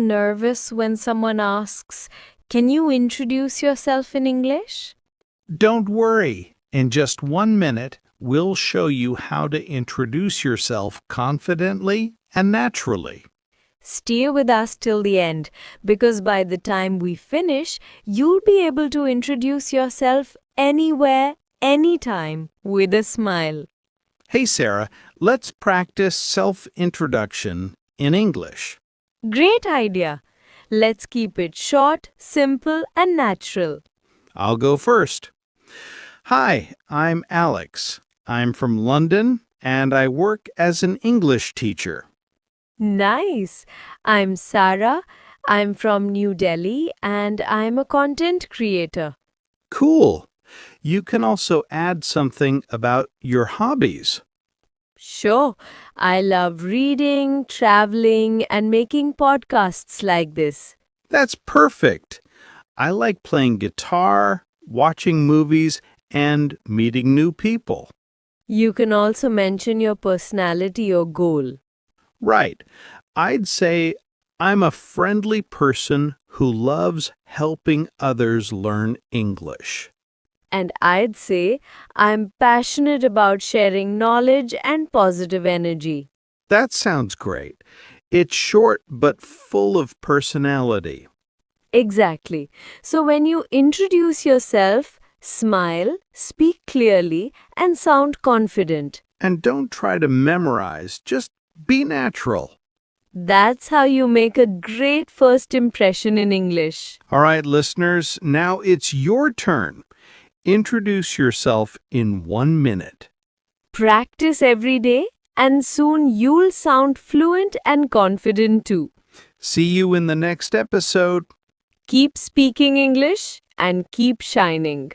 nervous when someone asks, "Can you introduce yourself in English?" Don't worry. In just 1 minute, we'll show you how to introduce yourself confidently and naturally. Stay with us till the end, because by the time we finish, you'll be able to introduce yourself anywhere, anytime, with a smile. Hey, Sarah, let's practice self-introduction in English. Great idea. Let's keep it short, simple, and natural. I'll go first. Hi, I'm Alex. I'm from London, and I work as an English teacher. Nice. I'm Sarah. I'm from New Delhi, and I'm a content creator. Cool. You can also add something about your hobbies. Sure, I love reading, traveling, and making podcasts like this. That's perfect. I like playing guitar, watching movies, and meeting new people. You can also mention your personality or goal. Right. I'd say I'm a friendly person who loves helping others learn English. And I'd say I'm passionate about sharing knowledge and positive energy. That sounds great. It's short but full of personality. Exactly. So when you introduce yourself, smile, speak clearly, and sound confident. And don't try to memorize, just be natural. That's how you make a great first impression in English. All right, listeners, now it's your turn. Introduce yourself in 1 minute. Practice every day, and soon you'll sound fluent and confident too. See you in the next episode. Keep speaking English and keep shining.